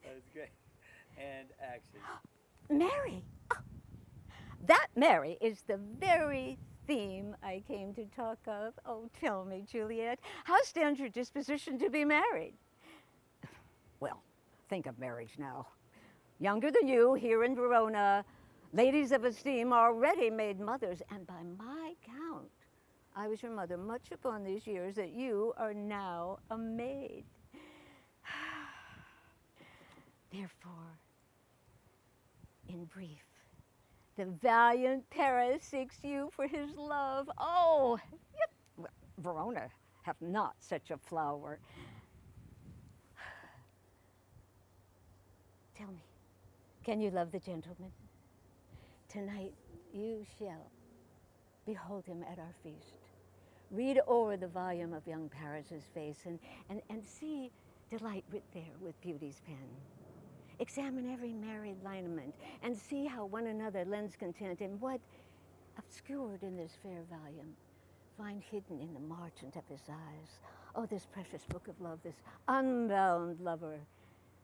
That was great. And action. Mary! Oh, that Mary is the very theme I came to talk of. Oh, tell me, Juliet, how stands your disposition to be married? Well, think of marriage now. Younger than you, here in Verona, ladies of esteem already made mothers, and by my count, I was your mother much upon these years that you are now a maid. Therefore, in brief, the valiant Paris seeks you for his love. Oh, yep. Well, Verona hath not such a flower. Tell me, can you love the gentleman? Tonight you shall behold him at our feast. Read over the volume of young Paris's face and see delight writ there with beauty's pen. Examine every married lineament and see how one another lends content in what, obscured in this fair volume, find hidden in the margent of his eyes. Oh, this precious book of love, this unbound lover,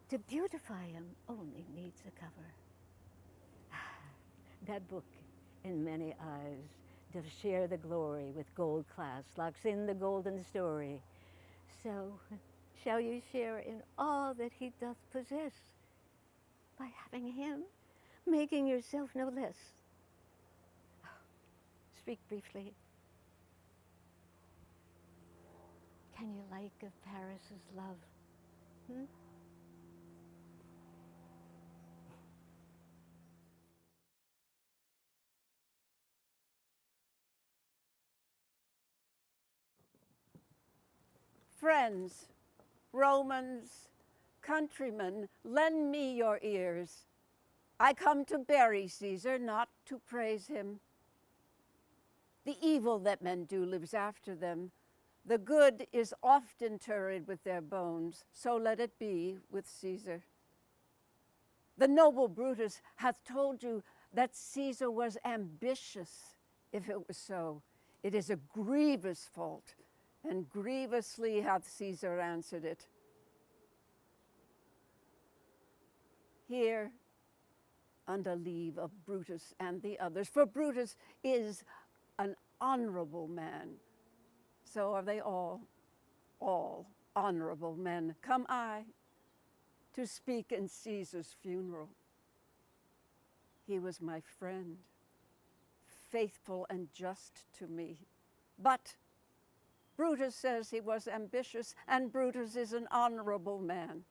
to beautify him only needs a cover. That book, in many eyes, doth share the glory with gold clasp, locks in the golden story. So shall you share in all that he doth possess, by having him, making yourself no less. Speak briefly. Can you like of Paris's love? Friends, Romans, countrymen, lend me your ears. I come to bury Caesar, not to praise him. The evil that men do lives after them. The good is oft interred with their bones, so let it be with Caesar. The noble Brutus hath told you that Caesar was ambitious. If it was so, it is a grievous fault, and grievously hath Caesar answered it. Here, under leave of Brutus and the others, for Brutus is an honorable man. So are they all honorable men. Come I to speak in Caesar's funeral. He was my friend, faithful and just to me. But Brutus says he was ambitious, and Brutus is an honorable man.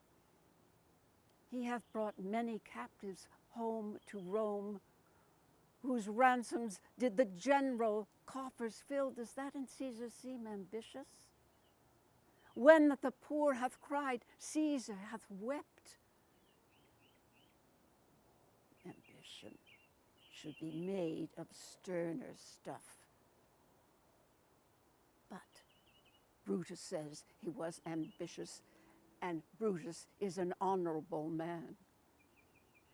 He hath brought many captives home to Rome, whose ransoms did the general coffers fill. Does that in Caesar seem ambitious? When the poor hath cried, Caesar hath wept. Ambition should be made of sterner stuff. But Brutus says he was ambitious, and Brutus is an honorable man.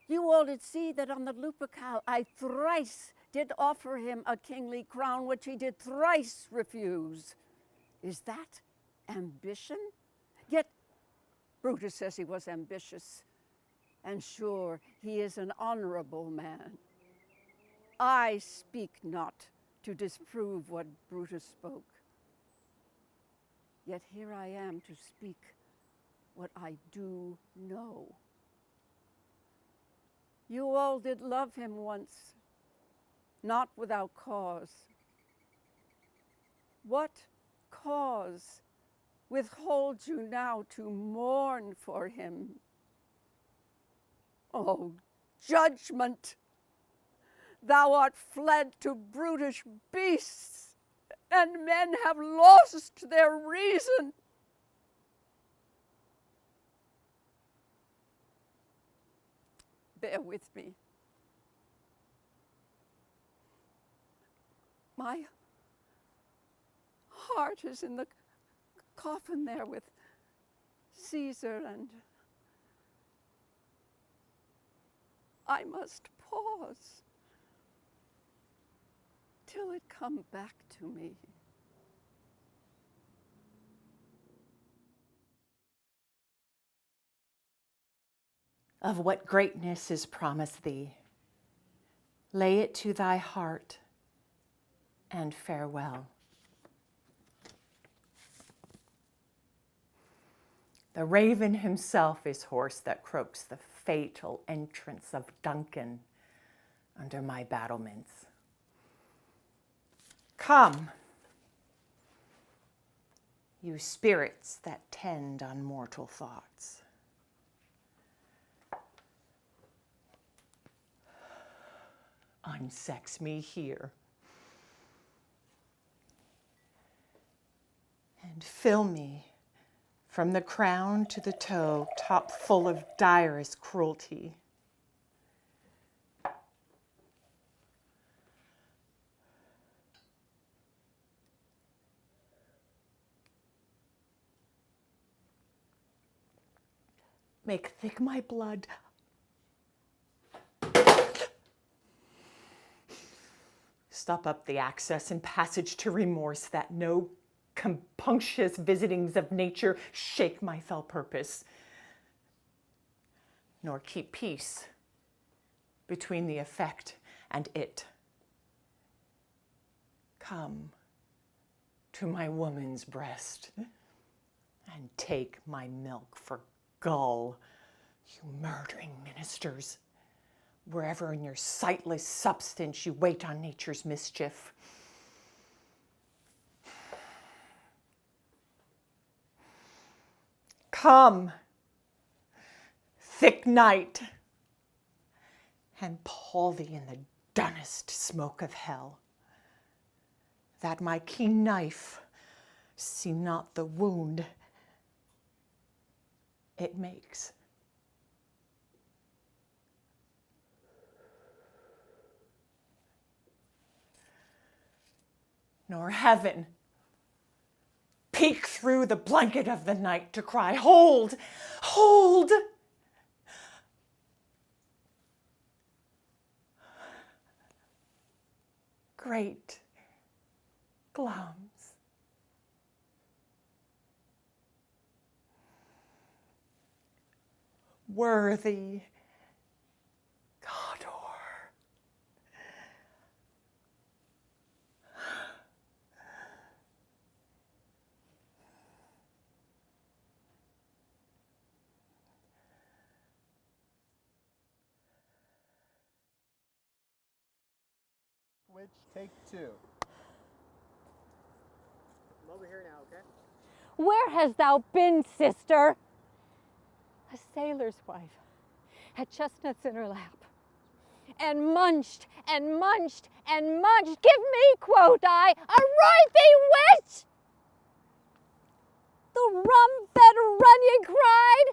You all did see that on the Lupercal I thrice did offer him a kingly crown, which he did thrice refuse. Is that ambition? Yet Brutus says he was ambitious, and sure, he is an honorable man. I speak not to disprove what Brutus spoke. Yet here I am to speak what I do know. You all did love him once, not without cause. What cause withholds you now to mourn for him? Oh, judgment! Thou art fled to brutish beasts, and men have lost their reason. Bear with me. My heart is in the coffin there with Caesar, and I must pause till it come back to me. of what greatness is promised thee. Lay it to thy heart, and farewell. The raven himself is hoarse that croaks the fatal entrance of Duncan under my battlements. Come, you spirits that tend on mortal thoughts. Unsex me here, and fill me from the crown to the toe, top full of direst cruelty. Make thick my blood. Stop up the access and passage to remorse, that no compunctious visitings of nature shake my fell purpose, nor keep peace between the effect and it. Come to my woman's breast and take my milk for gull, you murdering ministers, wherever in your sightless substance you wait on nature's mischief. Come, thick night, and pall thee in the dunnest smoke of hell, that my keen knife see not the wound it makes. Nor heaven peek through the blanket of the night to cry, hold, hold. Great glums. Worthy Godor. Switch, take two. I'm over here now, okay? Where hast thou been, sister? A sailor's wife had chestnuts in her lap, and munched and munched and munched. Give me, quoth I, a right thee wit! The rum-fed runyon cried.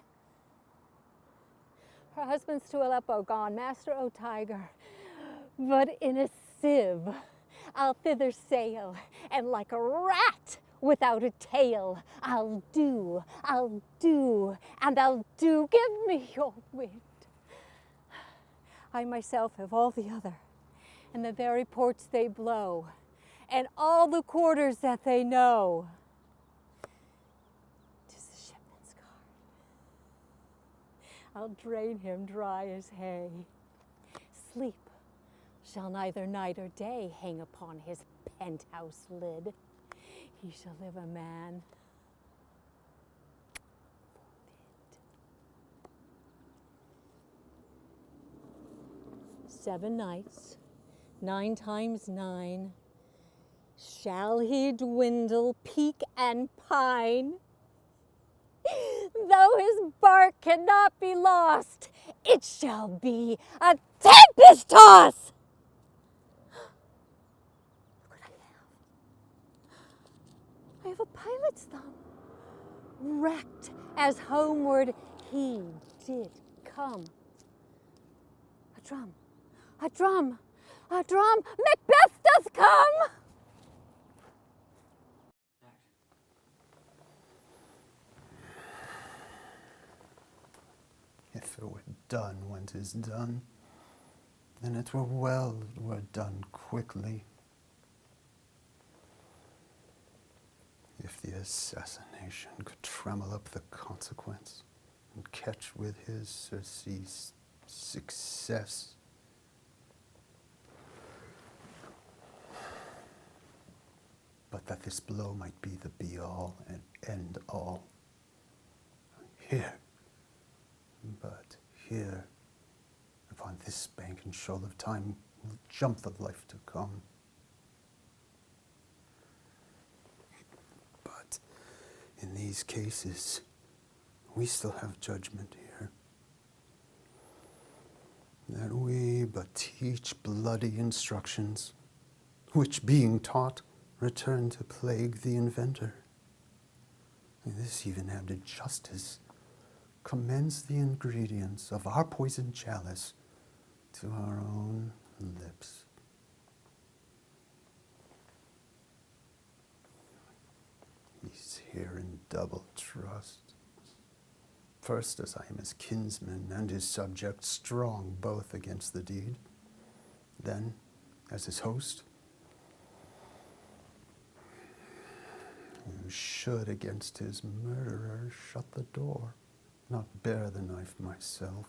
Her husband's to Aleppo gone, master, O tiger, but in a sieve I'll thither sail, and like a rat without a tail, I'll do, and I'll do. Give me your wind. I myself have all the other, and the very ports they blow, and all the quarters that they know. 'Tis the shipman's guard. I'll drain him dry as hay. Sleep shall neither night or day hang upon his penthouse lid. He shall live a man. 7 nights, 9 times 9, shall he dwindle, peak and pine? Though his bark cannot be lost, it shall be a tempest toss. Look what I have. I have a pilot's thumb, wrecked as homeward he did come. A drum, a drum, a drum, Macbeth doth come! If it were done when 'tis done, then it were well it were done quickly. If the assassination could trammel up the consequence, and catch with his surcease success. But that this blow might be the be-all and end-all. Here, but here, upon this bank and shoal of time, will jump the life to come. But in these cases, we still have judgment here. That we but teach bloody instructions, which being taught, return to plague the inventor. This even-handed justice commends the ingredients of our poisoned chalice to our own lips. He's here in double trust. First, as I am his kinsman and his subject, strong both against the deed. Then, as his host, who should against his murderer shut the door, not bear the knife myself.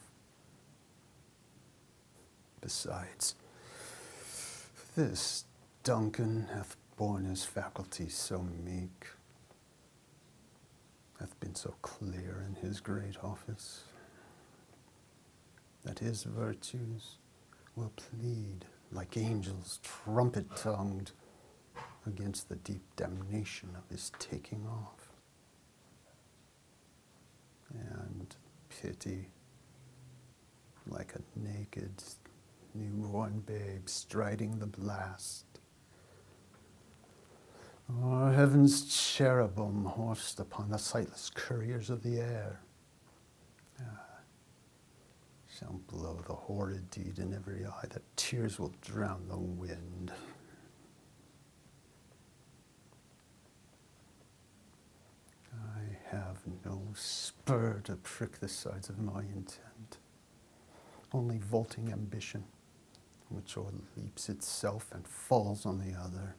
Besides, this Duncan hath borne his faculties so meek, hath been so clear in his great office, that his virtues will plead like angels trumpet-tongued against the deep damnation of his taking off. And pity, like a naked newborn babe striding the blast, or heaven's cherubim horsed upon the sightless couriers of the air, shall blow the horrid deed in every eye, that tears will drown the wind. I have no spur to prick the sides of my intent, only vaulting ambition, which o'erleaps itself and falls on the other.